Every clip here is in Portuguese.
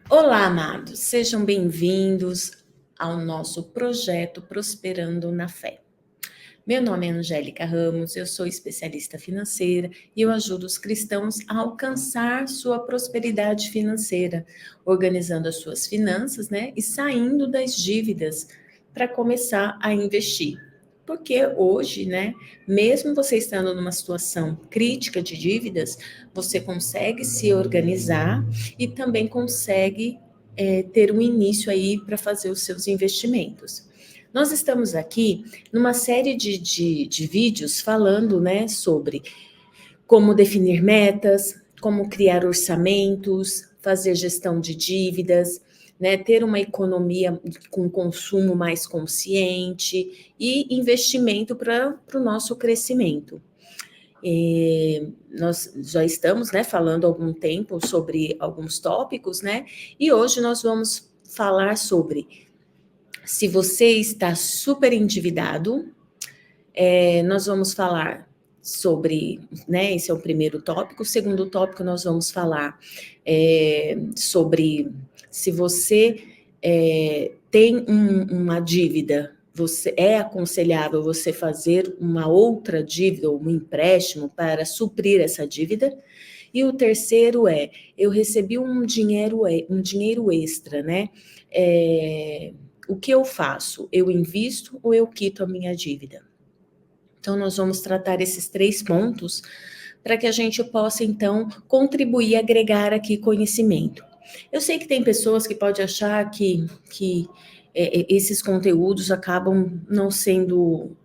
Olá, amados, sejam bem-vindos ao nosso projeto Prosperando na Fé. Meu nome é Angélica Ramos, eu sou especialista financeira e eu ajudo os cristãos a alcançar sua prosperidade financeira, organizando as suas finanças, e saindo das dívidas para começar a investir. Porque hoje, mesmo você estando numa situação crítica de dívidas, você consegue se organizar e também consegue ter um início aí para fazer os seus investimentos. Nós estamos aqui numa série de vídeos falando, sobre como definir metas, como criar orçamentos, fazer gestão de dívidas, ter uma economia com consumo mais consciente e investimento para o nosso crescimento. Nós já estamos, falando há algum tempo sobre alguns tópicos, e hoje nós vamos falar sobre se você está super endividado. Nós vamos falar sobre, esse é o primeiro tópico. O segundo tópico, nós vamos falar sobre se você tem uma dívida, é aconselhável você fazer uma outra dívida ou um empréstimo para suprir essa dívida. E o terceiro eu recebi um dinheiro extra, o que eu faço? Eu invisto ou eu quito a minha dívida? Então, nós vamos tratar esses 3 pontos para que a gente possa, então, contribuir e agregar aqui conhecimento. Eu sei que tem pessoas que podem achar que esses conteúdos acabam não sendo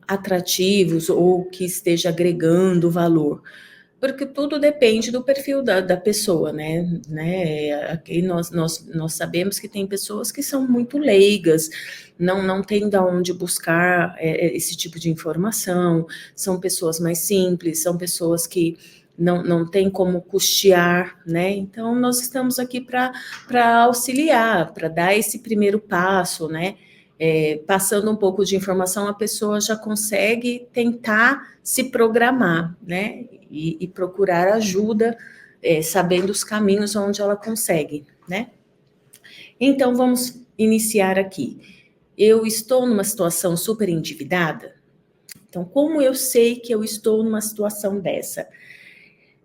atrativos ou que esteja agregando valor, porque tudo depende do perfil da pessoa, Aqui nós sabemos que tem pessoas que são muito leigas, não tem de onde buscar esse tipo de informação, são pessoas mais simples, são pessoas que não tem como custear, Então, nós estamos aqui para auxiliar, para dar esse primeiro passo, passando um pouco de informação, a pessoa já consegue tentar se programar, e procurar ajuda, sabendo os caminhos onde ela consegue, Então, vamos iniciar aqui. Eu estou numa situação super endividada? Então, como eu sei que eu estou numa situação dessa?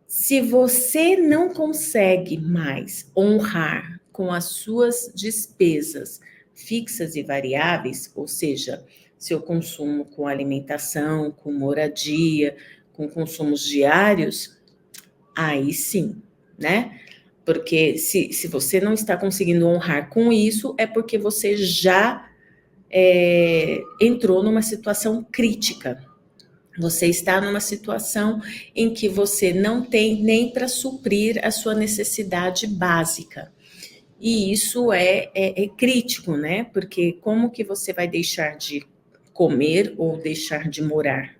Se você não consegue mais honrar com as suas despesas fixas e variáveis, ou seja, seu consumo com alimentação, com moradia, com consumos diários, aí sim, Porque se você não está conseguindo honrar com isso, é porque você já entrou numa situação crítica. Você está numa situação em que você não tem nem para suprir a sua necessidade básica. E isso é crítico, Porque como que você vai deixar de comer ou deixar de morar,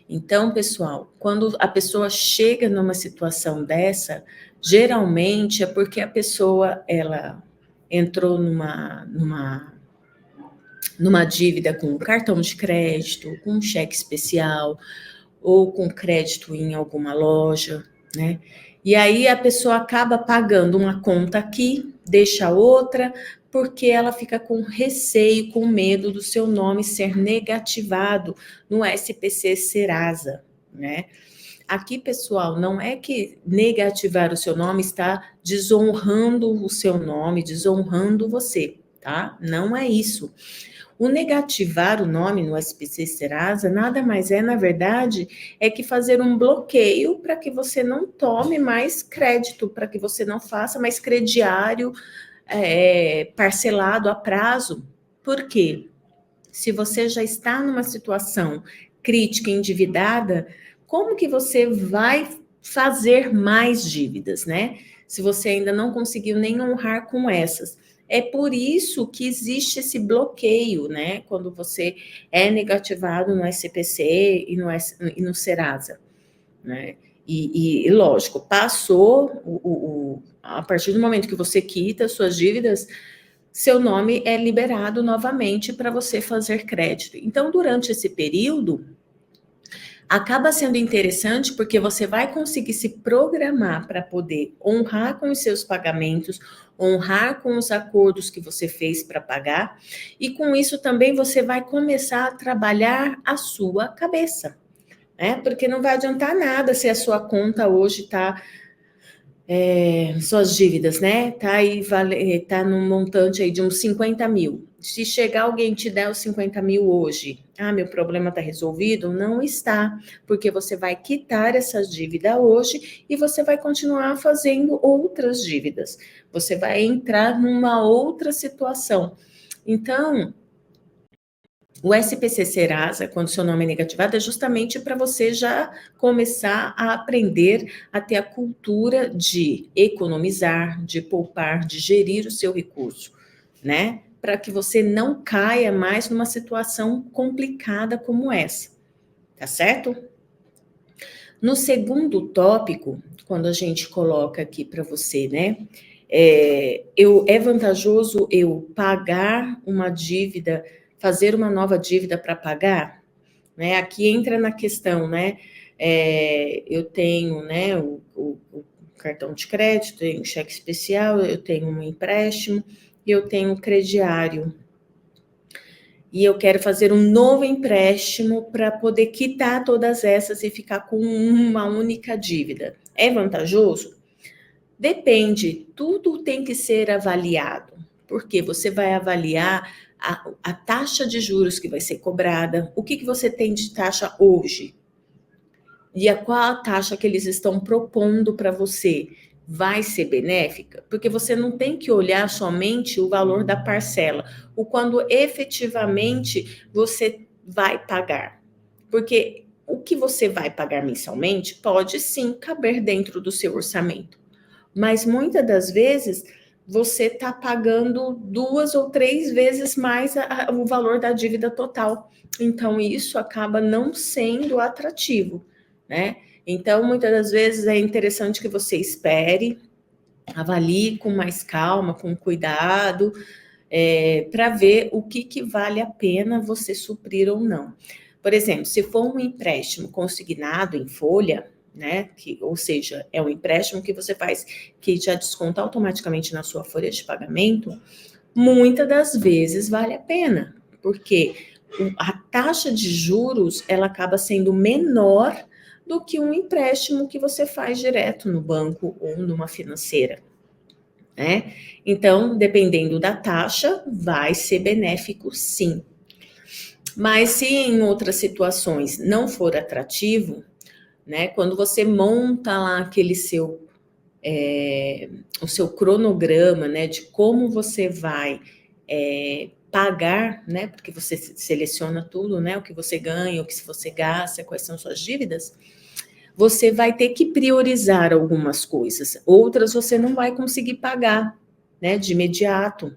Então, pessoal, quando a pessoa chega numa situação dessa, geralmente é porque a pessoa, ela entrou numa dívida com cartão de crédito, com cheque especial, ou com crédito em alguma loja, E aí a pessoa acaba pagando uma conta aqui, deixa outra, porque ela fica com receio, com medo do seu nome ser negativado no SPC Serasa, Aqui, pessoal, não é que negativar o seu nome está desonrando o seu nome, desonrando você, tá? Não é isso. O negativar o nome no SPC Serasa nada mais é, na verdade, é que fazer um bloqueio para que você não tome mais crédito, para que você não faça mais crediário parcelado a prazo. Por quê? Se você já está numa situação crítica, endividada, como que você vai fazer mais dívidas, Se você ainda não conseguiu nem honrar com essas. É por isso que existe esse bloqueio, Quando você é negativado no SPC e no Serasa, E lógico, passou a partir do momento que você quita suas dívidas, seu nome é liberado novamente para você fazer crédito. Então, durante esse período, acaba sendo interessante porque você vai conseguir se programar para poder honrar com os seus pagamentos, honrar com os acordos que você fez para pagar, e com isso também você vai começar a trabalhar a sua cabeça, né? Porque não vai adiantar nada se a sua conta hoje está suas dívidas, né? Tá aí, tá num montante aí de uns 50 mil. Se chegar alguém e te der os 50 mil hoje, meu problema está resolvido? Não está, porque você vai quitar essas dívidas hoje e você vai continuar fazendo outras dívidas. Você vai entrar numa outra situação. Então, o SPC Serasa, quando seu nome é negativado, é justamente para você já começar a aprender a ter a cultura de economizar, de poupar, de gerir o seu recurso, né? Para que você não caia mais numa situação complicada como essa, tá certo? No segundo tópico, quando a gente coloca aqui para você, né? É vantajoso eu pagar uma dívida, fazer uma nova dívida para pagar, né? Aqui entra na questão, né? Eu tenho, né, o cartão de crédito, tenho um cheque especial, eu tenho um empréstimo e eu tenho um crediário. E eu quero fazer um novo empréstimo para poder quitar todas essas e ficar com uma única dívida. É vantajoso? Depende, tudo tem que ser avaliado, porque você vai avaliar a taxa de juros que vai ser cobrada, o que você tem de taxa hoje, e qual a taxa que eles estão propondo para você vai ser benéfica? Porque você não tem que olhar somente o valor da parcela, o quando efetivamente você vai pagar. Porque o que você vai pagar mensalmente pode sim caber dentro do seu orçamento. Mas muitas das vezes você está pagando 2 ou 3 vezes mais o valor da dívida total. Então, isso acaba não sendo atrativo, né? Então, muitas das vezes é interessante que você espere, avalie com mais calma, com cuidado, para ver o que vale a pena você suprir ou não. Por exemplo, se for um empréstimo consignado em folha, né, ou seja, é um empréstimo que você faz que já desconta automaticamente na sua folha de pagamento, muitas das vezes vale a pena, porque a taxa de juros ela acaba sendo menor do que um empréstimo que você faz direto no banco ou numa financeira, né? Então, dependendo da taxa, vai ser benéfico, sim. Mas se em outras situações não for atrativo, né? Quando você monta lá aquele o seu cronograma, né? De como você vai pagar, né? Porque você seleciona tudo, né? O que você ganha, o que você gasta, quais são suas dívidas. Você vai ter que priorizar algumas coisas, outras você não vai conseguir pagar, né? De imediato,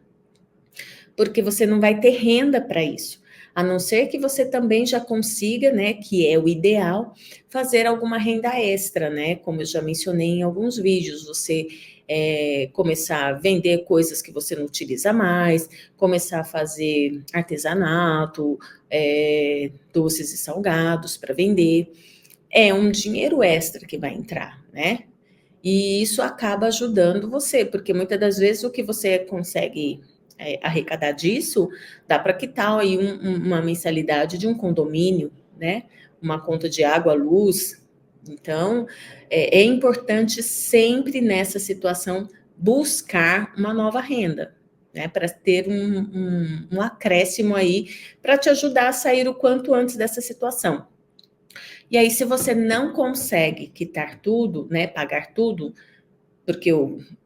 porque você não vai ter renda para isso. A não ser que você também já consiga, né, que é o ideal, fazer alguma renda extra, né? Como eu já mencionei em alguns vídeos, você começar a vender coisas que você não utiliza mais, começar a fazer artesanato, doces e salgados para vender. É um dinheiro extra que vai entrar, né? E isso acaba ajudando você, porque muitas das vezes o que você consegue arrecadar disso, dá para quitar aí uma mensalidade de um condomínio, né? Uma conta de água, luz. Então, é importante sempre nessa situação buscar uma nova renda, né? Para ter um acréscimo aí para te ajudar a sair o quanto antes dessa situação. E aí, se você não consegue quitar tudo, né? Pagar tudo, porque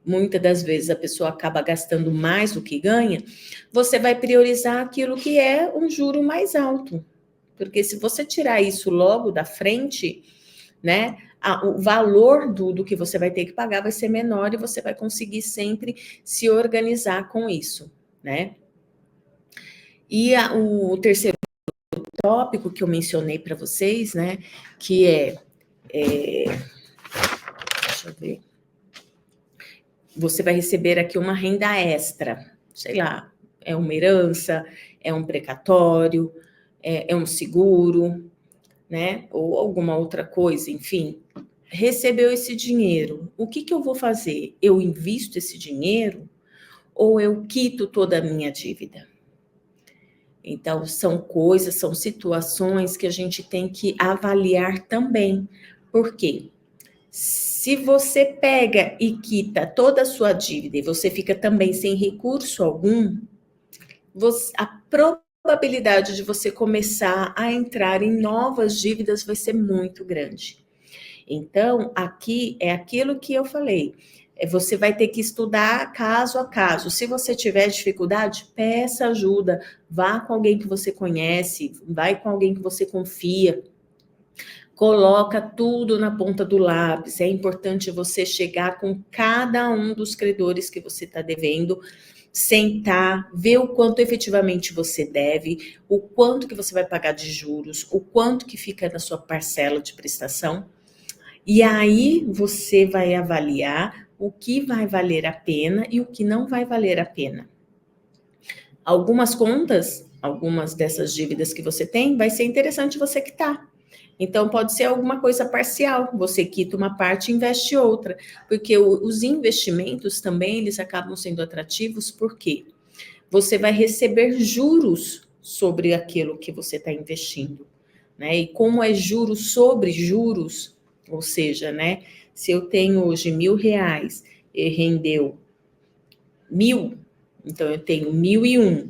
muitas das vezes a pessoa acaba gastando mais do que ganha, você vai priorizar aquilo que é um juro mais alto. Porque se você tirar isso logo da frente, né, o valor do que você vai ter que pagar vai ser menor e você vai conseguir sempre se organizar com isso, né? E o terceiro tópico que eu mencionei para vocês, né, que deixa eu ver, você vai receber aqui uma renda extra, sei lá, é uma herança, é um precatório, é um seguro, né? Ou alguma outra coisa, enfim, recebeu esse dinheiro. O que eu vou fazer? Eu invisto esse dinheiro ou eu quito toda a minha dívida? Então, são coisas, são situações que a gente tem que avaliar também. Por quê? Se você pega e quita toda a sua dívida e você fica também sem recurso algum, a probabilidade de você começar a entrar em novas dívidas vai ser muito grande. Então, aqui é aquilo que eu falei. Você vai ter que estudar caso a caso. Se você tiver dificuldade, peça ajuda. Vá com alguém que você conhece, vai com alguém que você confia. Coloca tudo na ponta do lápis. É importante você chegar com cada um dos credores que você está devendo, sentar, ver o quanto efetivamente você deve, o quanto que você vai pagar de juros, o quanto que fica na sua parcela de prestação. E aí você vai avaliar o que vai valer a pena e o que não vai valer a pena. Algumas contas, algumas dessas dívidas que você tem, vai ser interessante você quitar. Então, pode ser alguma coisa parcial, você quita uma parte e investe outra, porque os investimentos também, eles acabam sendo atrativos, porque você vai receber juros sobre aquilo que você está investindo, né? E como é juros sobre juros, ou seja, né? Se eu tenho hoje R$ 1.000 e rendeu 1.000, então eu tenho 1.001.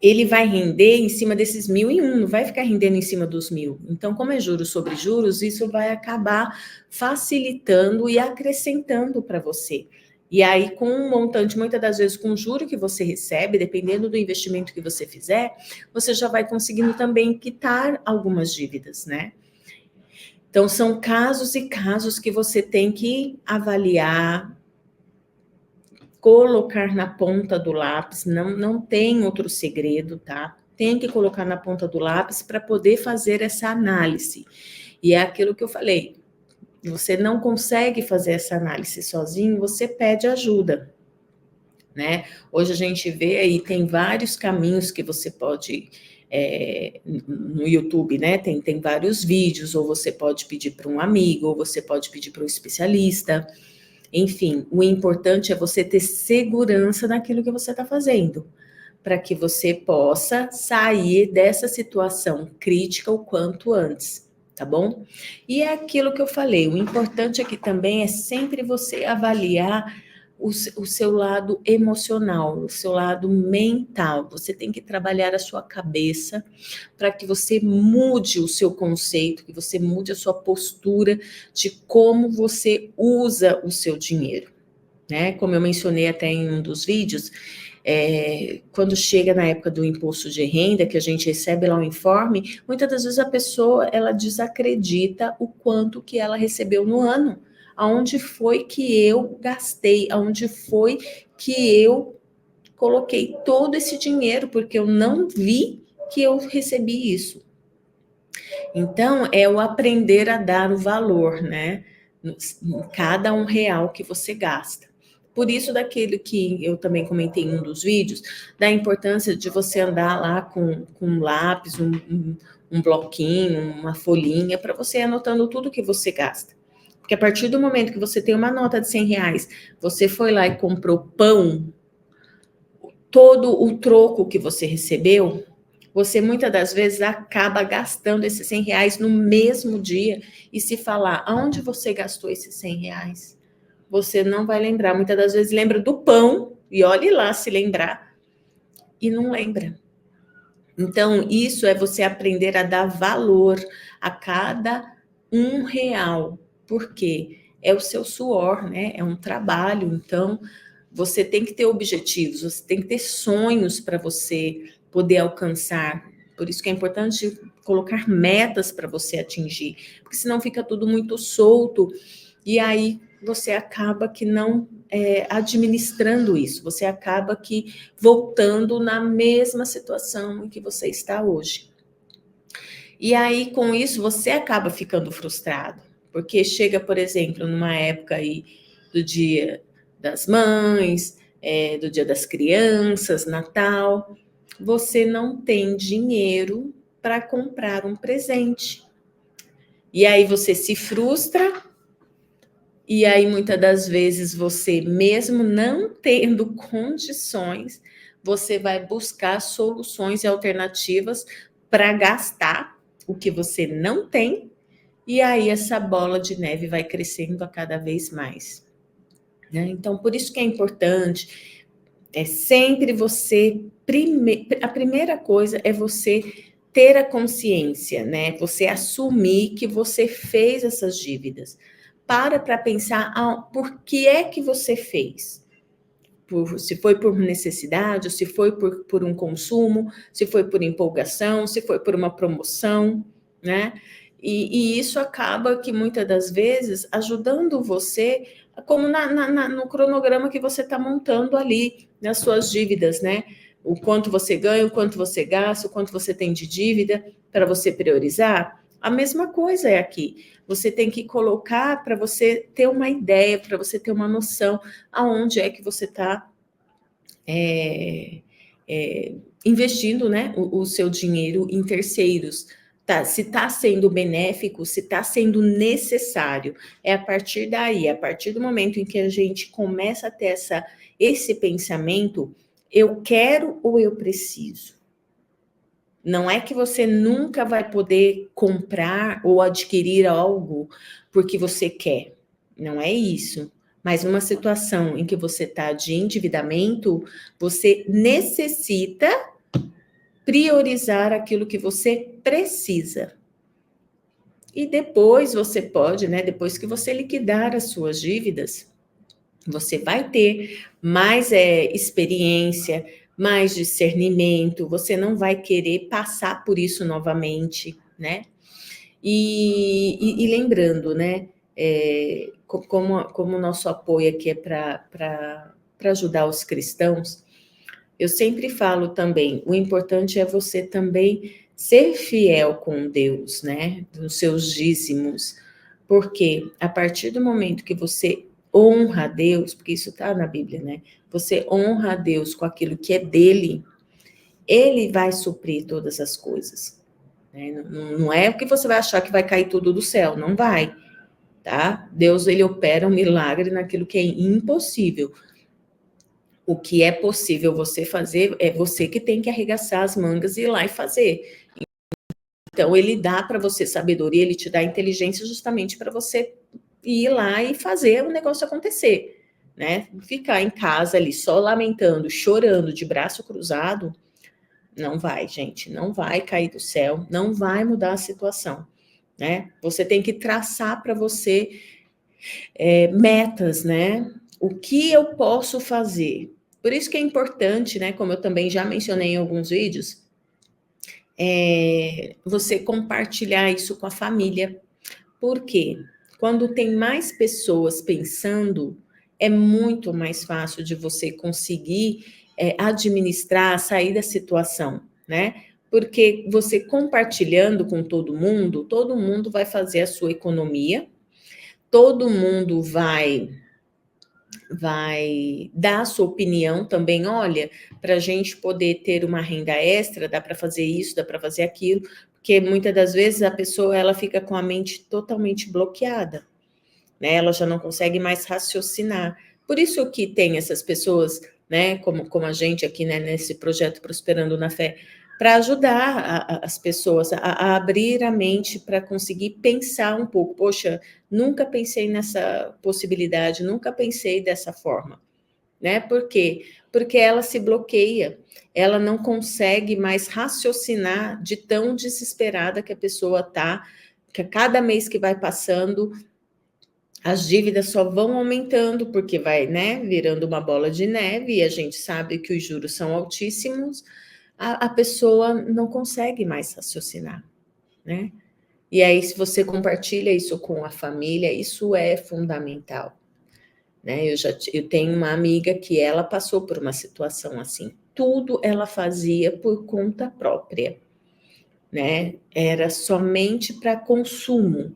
Ele vai render em cima desses 1.001, não vai ficar rendendo em cima dos 1.000. Então, como é juros sobre juros, isso vai acabar facilitando e acrescentando para você. E aí, com um montante, muitas das vezes, com o juro que você recebe, dependendo do investimento que você fizer, você já vai conseguindo também quitar algumas dívidas, né? Então, são casos e casos que você tem que avaliar, colocar na ponta do lápis, não tem outro segredo, tá? Tem que colocar na ponta do lápis para poder fazer essa análise. E é aquilo que eu falei, você não consegue fazer essa análise sozinho, você pede ajuda, né? Hoje a gente vê aí, tem vários caminhos que você pode, no YouTube, né? Tem vários vídeos, ou você pode pedir para um amigo, ou você pode pedir para um especialista. Enfim, o importante é você ter segurança naquilo que você está fazendo, para que você possa sair dessa situação crítica o quanto antes, tá bom? E é aquilo que eu falei, o importante aqui também é sempre você avaliar o seu lado emocional, o seu lado mental. Você tem que trabalhar a sua cabeça para que você mude o seu conceito, que você mude a sua postura de como você usa o seu dinheiro, né? Como eu mencionei até em um dos vídeos, quando chega na época do imposto de renda, que a gente recebe lá o informe, muitas das vezes a pessoa, ela desacredita o quanto que ela recebeu no ano, aonde foi que eu gastei, aonde foi que eu coloquei todo esse dinheiro, porque eu não vi que eu recebi isso. Então, é o aprender a dar o valor, né? Em cada R$ 1 que você gasta. Por isso, daquele que eu também comentei em um dos vídeos, da importância de você andar lá com um lápis, um bloquinho, uma folhinha, para você ir anotando tudo que você gasta. Porque a partir do momento que você tem uma nota de R$ 100, você foi lá e comprou pão, todo o troco que você recebeu, você muitas das vezes acaba gastando esses R$ 100 no mesmo dia, e se falar aonde você gastou esses R$ 100, você não vai lembrar. Muitas das vezes lembra do pão, e olhe lá se lembrar, e não lembra. Então, isso é você aprender a dar valor a cada R$ 1, porque é o seu suor, né? É um trabalho, então você tem que ter objetivos, você tem que ter sonhos para você poder alcançar. Por isso que é importante colocar metas para você atingir, porque senão fica tudo muito solto e aí você acaba que não administrando isso, você acaba que voltando na mesma situação em que você está hoje. E aí, com isso, você acaba ficando frustrado, porque chega, por exemplo, numa época aí do Dia das Mães, do Dia das Crianças, Natal, você não tem dinheiro para comprar um presente. E aí você se frustra, e aí muitas das vezes você, mesmo não tendo condições, você vai buscar soluções e alternativas para gastar o que você não tem, e aí essa bola de neve vai crescendo a cada vez mais, né? Então, por isso que é importante, é sempre você, a primeira coisa é você ter a consciência, né? Você assumir que você fez essas dívidas. Para pensar por que é que você fez. Se foi por necessidade, se foi por um consumo, se foi por empolgação, se foi por uma promoção, né? E isso acaba que muitas das vezes ajudando você, como no cronograma que você está montando ali, nas suas dívidas, né? O quanto você ganha, o quanto você gasta, o quanto você tem de dívida, para você priorizar. A mesma coisa é aqui. Você tem que colocar para você ter uma ideia, para você ter uma noção aonde é que você está investindo, né, o seu dinheiro em terceiros. Tá, se está sendo benéfico, se está sendo necessário. É a partir daí, a partir do momento em que a gente começa a ter esse pensamento, eu quero ou eu preciso? Não é que você nunca vai poder comprar ou adquirir algo porque você quer. Não é isso. Mas numa situação em que você está de endividamento, você necessita priorizar aquilo que você precisa. E depois você pode, né? Depois que você liquidar as suas dívidas, você vai ter mais experiência, mais discernimento, você não vai querer passar por isso novamente, né? E lembrando, né? Como o nosso apoio aqui é para ajudar os cristãos, eu sempre falo também, o importante é você também ser fiel com Deus, né? Dos seus dízimos, porque a partir do momento que você honra a Deus, porque isso está na Bíblia, né? Você honra a Deus com aquilo que é dele, ele vai suprir todas as coisas. Né? Não é o que você vai achar que vai cair tudo do céu, não vai, tá? Deus, ele opera um milagre naquilo que é impossível. O que é possível você fazer, é você que tem que arregaçar as mangas e ir lá e fazer. Então, ele dá para você sabedoria, ele te dá inteligência justamente para você ir lá e fazer o negócio acontecer, né? Ficar em casa ali só lamentando, chorando, de braço cruzado, não vai, gente, não vai cair do céu, não vai mudar a situação, né? Você tem que traçar para você metas, né? O que eu posso fazer? Por isso que é importante, né? Como eu também já mencionei em alguns vídeos, você compartilhar isso com a família. Por quê? Quando tem mais pessoas pensando, é muito mais fácil de você conseguir administrar, sair da situação, né? Porque você compartilhando com todo mundo vai fazer a sua economia, todo mundo vai dar a sua opinião também. Olha, para a gente poder ter uma renda extra, dá para fazer isso, dá para fazer aquilo, porque muitas das vezes a pessoa ela fica com a mente totalmente bloqueada, né? Ela já não consegue mais raciocinar. Por isso que tem essas pessoas, né, como a gente aqui, né, nesse projeto Prosperando na Fé, para ajudar as pessoas a abrir a mente para conseguir pensar um pouco. Poxa, nunca pensei nessa possibilidade, nunca pensei dessa forma, né? Por quê? Porque ela se bloqueia, ela não consegue mais raciocinar de tão desesperada que a pessoa está, que a cada mês que vai passando, as dívidas só vão aumentando, porque vai, né, virando uma bola de neve, e a gente sabe que os juros são altíssimos, a pessoa não consegue mais raciocinar, né? E aí, se você compartilha isso com a família, isso é fundamental, né? Eu tenho uma amiga que ela passou por uma situação assim, tudo ela fazia por conta própria, né? Era somente para consumo,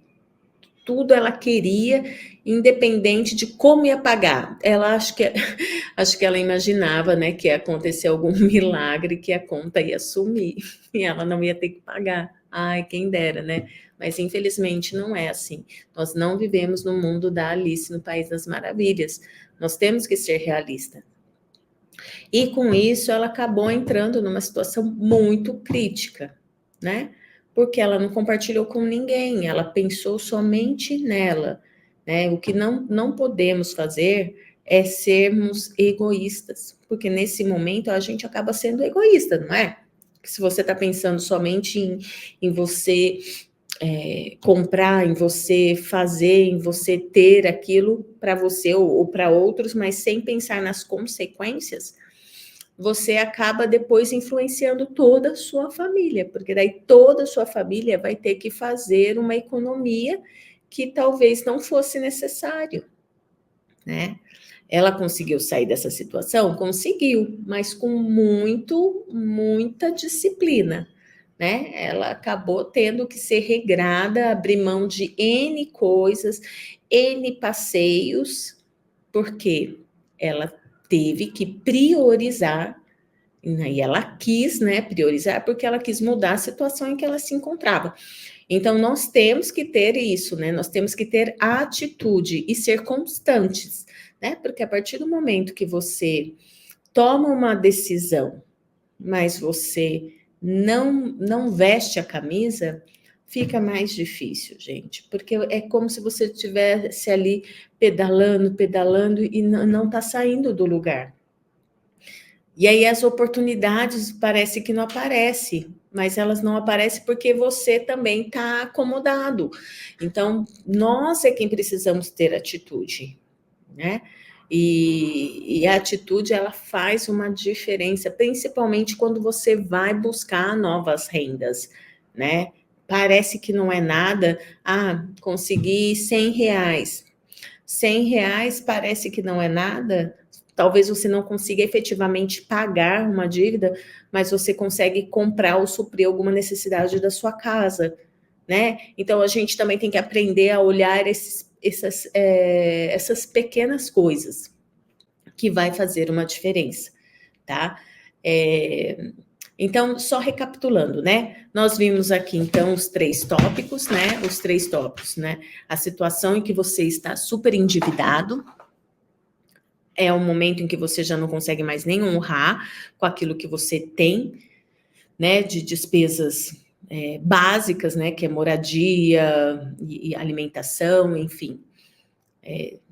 tudo ela queria, independente de como ia pagar. Ela acho que ela imaginava, né, que ia acontecer algum milagre, que a conta ia sumir e ela não ia ter que pagar. Ai, quem dera, né? Mas infelizmente não é assim. Nós não vivemos no mundo da Alice no País das Maravilhas. Nós temos que ser realistas. E com isso ela acabou entrando numa situação muito crítica, né? Porque ela não compartilhou com ninguém, ela pensou somente nela, né? O que não podemos fazer é sermos egoístas, porque nesse momento a gente acaba sendo egoísta, não é? Se você está pensando somente em você comprar, em você fazer, em você ter aquilo para você ou para outros, mas sem pensar nas consequências, você acaba depois influenciando toda a sua família, porque daí toda a sua família vai ter que fazer uma economia que talvez não fosse necessário, né? Ela conseguiu sair dessa situação? Conseguiu, mas com muita disciplina, né? Ela acabou tendo que ser regrada, abrir mão de N coisas, N passeios, porque ela teve que priorizar, e ela quis, né, priorizar, porque ela quis mudar a situação em que ela se encontrava. Então, nós temos que ter isso, né? Nós temos que ter atitude e ser constantes, né? Porque a partir do momento que você toma uma decisão, mas você não veste a camisa, fica mais difícil, gente, porque é como se você estivesse ali pedalando e não está saindo do lugar. E aí as oportunidades parece que não aparecem, mas elas não aparecem porque você também está acomodado. Então, nós é quem precisamos ter atitude, né? E a atitude, ela faz uma diferença, principalmente quando você vai buscar novas rendas, né? Parece que não é nada. Consegui R$ 100. R$ 100 parece que não é nada. Talvez você não consiga efetivamente pagar uma dívida, mas você consegue comprar ou suprir alguma necessidade da sua casa, né? Então a gente também tem que aprender a olhar essas pequenas coisas que vai fazer uma diferença, tá? Então, só recapitulando, né? Nós vimos aqui, então, os 3 tópicos, né? Os 3 tópicos, né? A situação em que você está super endividado, é um momento em que você já não consegue mais nem honrar com aquilo que você tem, né? De despesas básicas, né? Que é moradia e alimentação, enfim.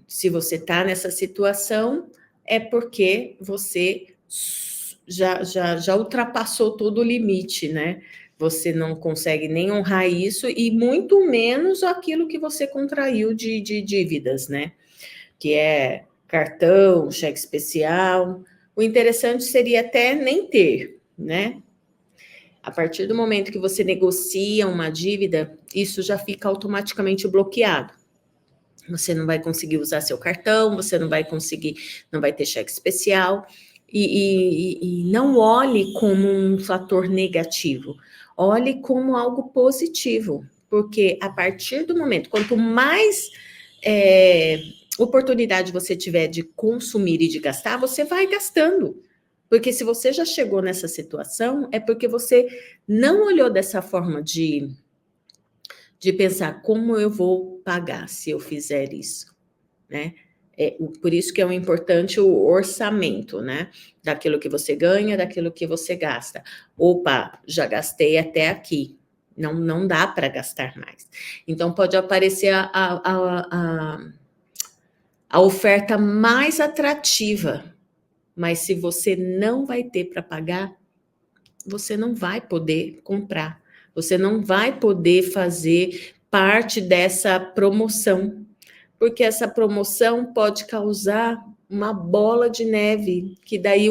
Se você está nessa situação, é porque você já ultrapassou todo o limite, né? Você não consegue nem honrar isso e muito menos aquilo que você contraiu de dívidas, né? Que é cartão, cheque especial. O interessante seria até nem ter, né? A partir do momento que você negocia uma dívida, isso já fica automaticamente bloqueado. Você não vai conseguir usar seu cartão, você não vai conseguir, não vai ter cheque especial. E não olhe como um fator negativo, olhe como algo positivo, porque a partir do momento, quanto mais oportunidade você tiver de consumir e de gastar, você vai gastando. Porque se você já chegou nessa situação, é porque você não olhou dessa forma de pensar como eu vou pagar se eu fizer isso, né? Por isso que é importante o orçamento, né? Daquilo que você ganha, daquilo que você gasta. Opa, já gastei até aqui. Não dá para gastar mais. Então, pode aparecer a oferta mais atrativa, mas se você não vai ter para pagar, você não vai poder comprar. Você não vai poder fazer parte dessa promoção, porque essa promoção pode causar uma bola de neve, que daí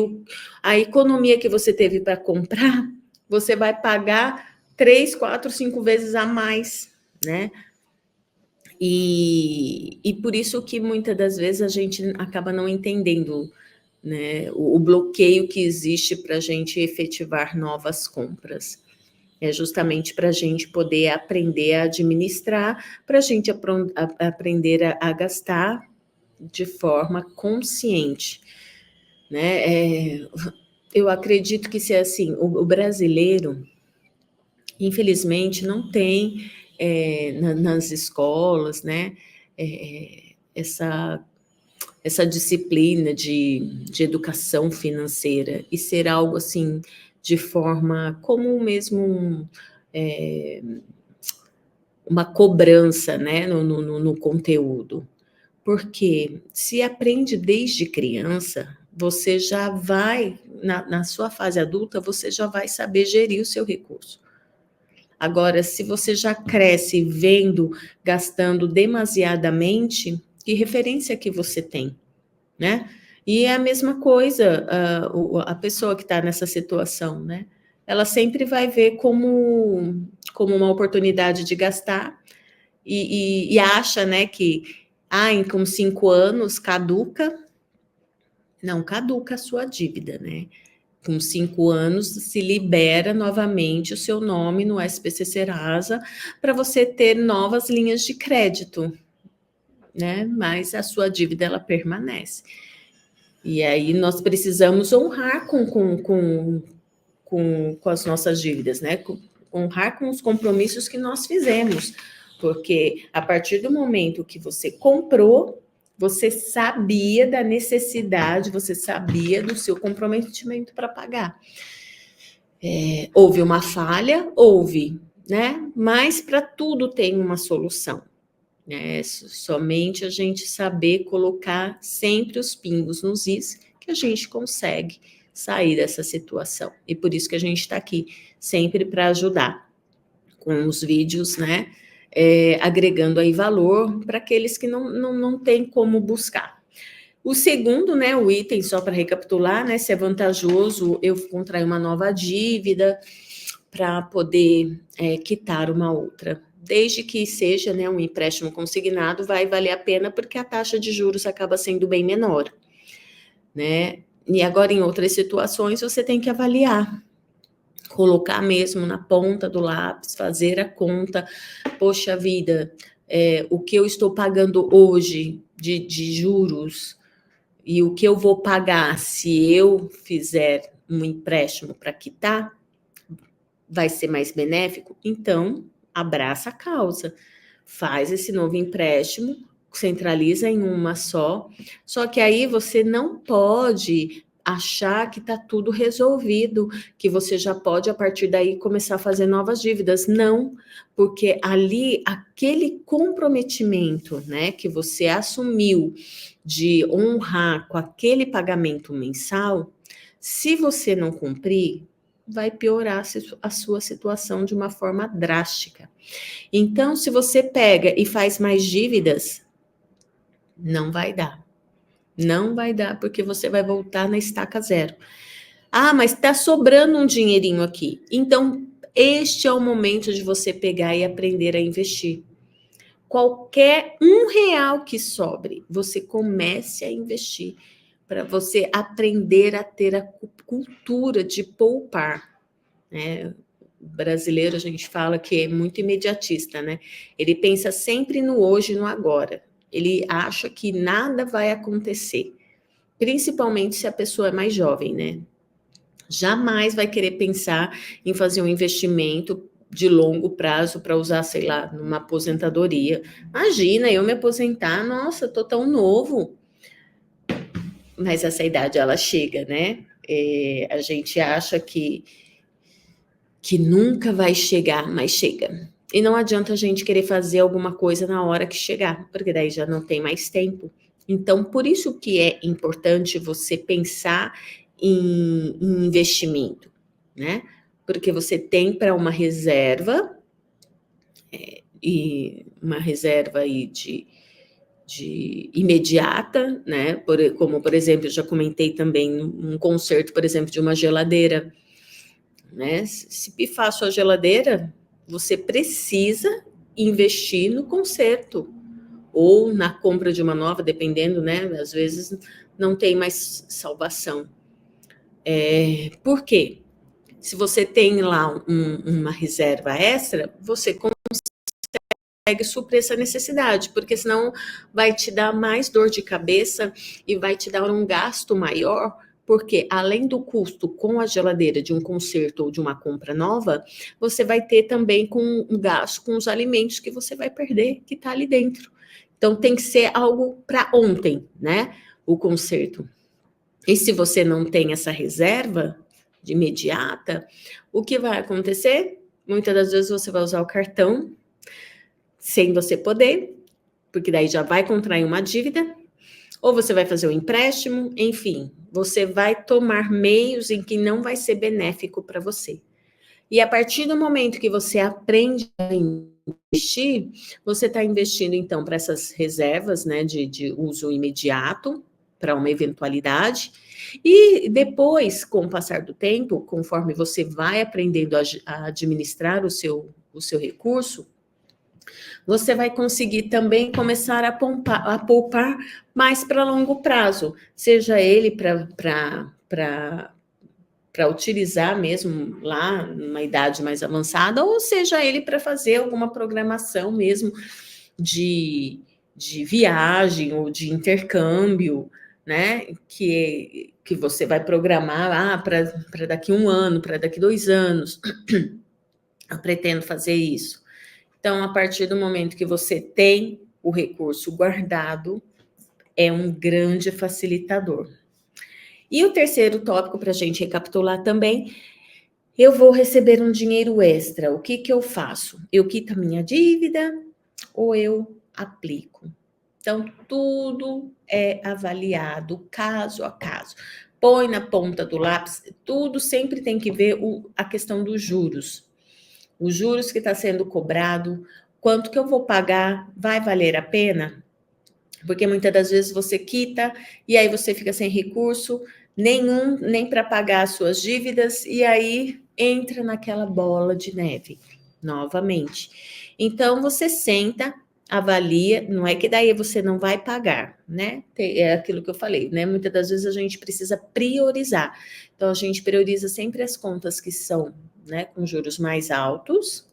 a economia que você teve para comprar, você vai pagar 3, 4, 5 vezes a mais, né? E por isso que muitas das vezes a gente acaba não entendendo, né, o bloqueio que existe para a gente efetivar novas compras. É justamente para a gente poder aprender a administrar, para a gente aprender a gastar de forma consciente, né? Eu acredito que se assim, o brasileiro, infelizmente, não tem nas escolas, né, essa disciplina de educação financeira e ser algo assim de forma como mesmo uma cobrança, né, no conteúdo. Porque se aprende desde criança, você já vai, na sua fase adulta, você já vai saber gerir o seu recurso. Agora, se você já cresce vendo, gastando demasiadamente, que referência que você tem, né? E é a mesma coisa, a pessoa que está nessa situação, né? Ela sempre vai ver como uma oportunidade de gastar e acha, né, que com 5 anos caduca. Não caduca a sua dívida, né? Com 5 anos se libera novamente o seu nome no SPC Serasa para você ter novas linhas de crédito, né? Mas a sua dívida ela permanece. E aí nós precisamos honrar com as nossas dívidas, né? Honrar com os compromissos que nós fizemos, porque a partir do momento que você comprou, você sabia da necessidade, você sabia do seu comprometimento para pagar. Houve uma falha, houve, né? Mas para tudo tem uma solução. Somente a gente saber colocar sempre os pingos nos is que a gente consegue sair dessa situação. E por isso que a gente está aqui sempre para ajudar com os vídeos, né? Agregando aí valor para aqueles que não têm como buscar. O segundo, né, o item, só para recapitular, né, se é vantajoso eu contrair uma nova dívida para poder quitar uma outra. Desde que seja, né, um empréstimo consignado, vai valer a pena porque a taxa de juros acaba sendo bem menor, né? E agora, em outras situações, você tem que avaliar, colocar mesmo na ponta do lápis, fazer a conta. Poxa vida, o que eu estou pagando hoje de juros e o que eu vou pagar se eu fizer um empréstimo para quitar, vai ser mais benéfico? Então, abraça a causa, faz esse novo empréstimo, centraliza em uma só que aí você não pode achar que está tudo resolvido, que você já pode, a partir daí, começar a fazer novas dívidas. Não, porque ali, aquele comprometimento, né, que você assumiu de honrar com aquele pagamento mensal, se você não cumprir, vai piorar a sua situação de uma forma drástica. Então, se você pega e faz mais dívidas, não vai dar. Não vai dar, porque você vai voltar na estaca zero. Mas está sobrando um dinheirinho aqui. Então, este é o momento de você pegar e aprender a investir. Qualquer R$ 1 que sobre, você comece a investir para você aprender a ter a cultura de poupar, né? O brasileiro, a gente fala que é muito imediatista, né? Ele pensa sempre no hoje e no agora. Ele acha que nada vai acontecer, principalmente se a pessoa é mais jovem, né? Jamais vai querer pensar em fazer um investimento de longo prazo para usar, sei lá, numa aposentadoria. Imagina, eu me aposentar, nossa, tô tão novo. Mas essa idade, ela chega, né? A gente acha que nunca vai chegar, mas chega. E não adianta a gente querer fazer alguma coisa na hora que chegar, porque daí já não tem mais tempo. Então, por isso que é importante você pensar em investimento, né? Porque você tem para uma reserva, e uma reserva aí de imediata, né? Como, por exemplo, eu já comentei também um conserto, por exemplo, de uma geladeira, né? Se pifar a sua geladeira, você precisa investir no conserto ou na compra de uma nova, dependendo, né? Às vezes não tem mais salvação. Por quê? Se você tem lá uma reserva extra, você consegue suprir essa necessidade, porque senão vai te dar mais dor de cabeça e vai te dar um gasto maior, porque além do custo com a geladeira de um conserto ou de uma compra nova, você vai ter também com um gasto com os alimentos que você vai perder, que está ali dentro. Então tem que ser algo para ontem, né? O conserto. E se você não tem essa reserva de imediata, o que vai acontecer? Muitas das vezes você vai usar o cartão sem você poder, porque daí já vai contrair uma dívida, ou você vai fazer um empréstimo, enfim, você vai tomar meios em que não vai ser benéfico para você. E a partir do momento que você aprende a investir, você está investindo então para essas reservas, né, de uso imediato, para uma eventualidade, e depois, com o passar do tempo, conforme você vai aprendendo a administrar o seu recurso, você vai conseguir também começar a poupar mais para longo prazo, seja ele para utilizar mesmo lá numa idade mais avançada, ou seja ele para fazer alguma programação mesmo de viagem ou de intercâmbio, né? Que você vai programar para daqui 1 ano, para daqui 2 anos. Eu pretendo fazer isso. Então, a partir do momento que você tem o recurso guardado, é um grande facilitador. E o terceiro tópico, para a gente recapitular também, eu vou receber um dinheiro extra. O que que eu faço? Eu quito a minha dívida ou eu aplico? Então, tudo é avaliado caso a caso. Põe na ponta do lápis, tudo sempre tem que ver a questão dos juros. Os juros que está sendo cobrado, quanto que eu vou pagar, vai valer a pena? Porque muitas das vezes você quita e aí você fica sem recurso nenhum, nem para pagar as suas dívidas, e aí entra naquela bola de neve novamente. Então você senta, avalia, não é que daí você não vai pagar, né? É aquilo que eu falei, né? Muitas das vezes a gente precisa priorizar. Então a gente prioriza sempre as contas que são, né, com juros mais altos,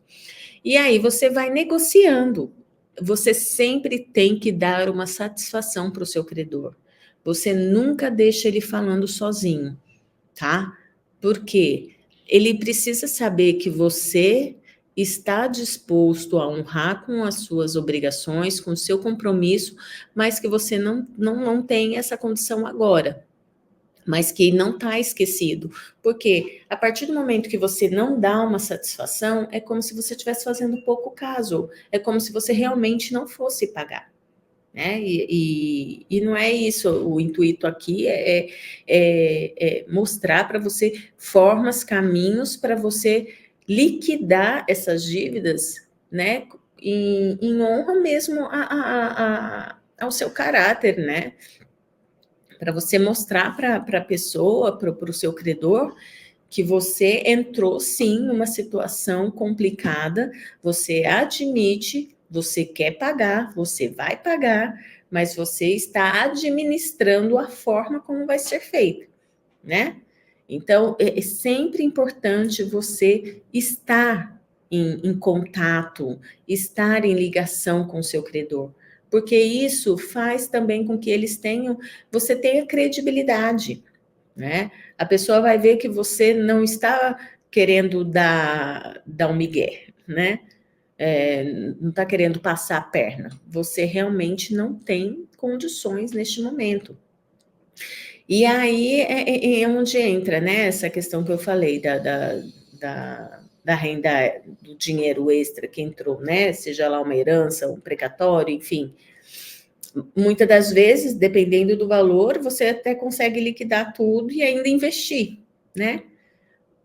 e aí você vai negociando. Você sempre tem que dar uma satisfação para o seu credor. Você nunca deixa ele falando sozinho, tá? Porque ele precisa saber que você está disposto a honrar com as suas obrigações, com o seu compromisso, mas que você não tem essa condição agora, mas que não está esquecido, porque a partir do momento que você não dá uma satisfação, é como se você estivesse fazendo pouco caso, é como se você realmente não fosse pagar, né? E não é isso, o intuito aqui é mostrar para você formas, caminhos para você liquidar essas dívidas, né? Em honra mesmo ao seu caráter, né? Para você mostrar para a pessoa, para o seu credor, que você entrou sim numa situação complicada, você admite, você quer pagar, você vai pagar, mas você está administrando a forma como vai ser feito, né? Então, é sempre importante você estar em contato, estar em ligação com o seu credor, porque isso faz também com que eles tenham, você tenha credibilidade, né? A pessoa vai ver que você não está querendo dar um migué, né? Não está querendo passar a perna. Você realmente não tem condições neste momento. E aí é onde entra, né, essa questão que eu falei da renda, do dinheiro extra que entrou, né? Seja lá uma herança, um precatório, enfim. Muitas das vezes, dependendo do valor, você até consegue liquidar tudo e ainda investir, né?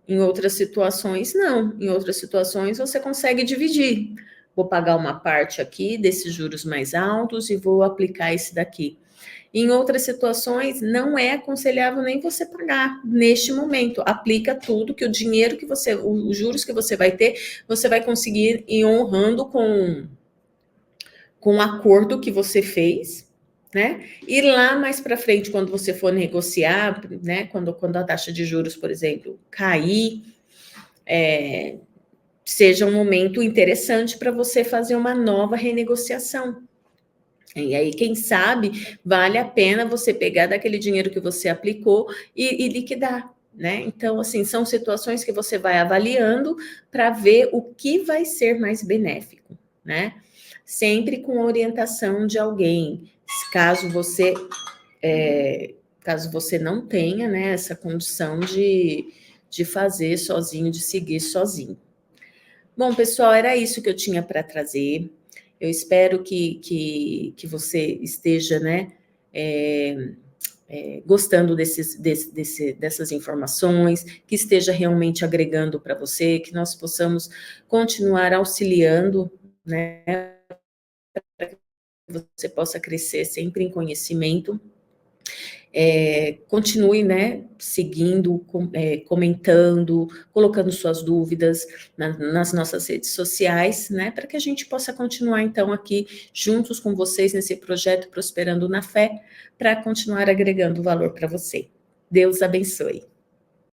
Em outras situações, não. Em outras situações, você consegue dividir. Vou pagar uma parte aqui desses juros mais altos e vou aplicar esse daqui. Em outras situações, não é aconselhável nem você pagar neste momento. Aplica tudo, que o dinheiro que você, os juros que você vai ter, você vai conseguir ir honrando com o acordo que você fez, né? E lá mais para frente, quando você for negociar, né? Quando a taxa de juros, por exemplo, cair, seja um momento interessante para você fazer uma nova renegociação. E aí, quem sabe, vale a pena você pegar daquele dinheiro que você aplicou e liquidar, né? Então, assim, são situações que você vai avaliando para ver o que vai ser mais benéfico, né? Sempre com orientação de alguém. Caso você, caso você não tenha, né, essa condição de fazer sozinho, de seguir sozinho. Bom, pessoal, era isso que eu tinha para trazer. Eu espero que você esteja, né, gostando dessas informações, que esteja realmente agregando para você, que nós possamos continuar auxiliando, né, para que você possa crescer sempre em conhecimento. Continue, né, seguindo, comentando, colocando suas dúvidas nas nossas redes sociais, né, para que a gente possa continuar, então, aqui juntos com vocês nesse projeto Prosperando na Fé, para continuar agregando valor para você. Deus abençoe.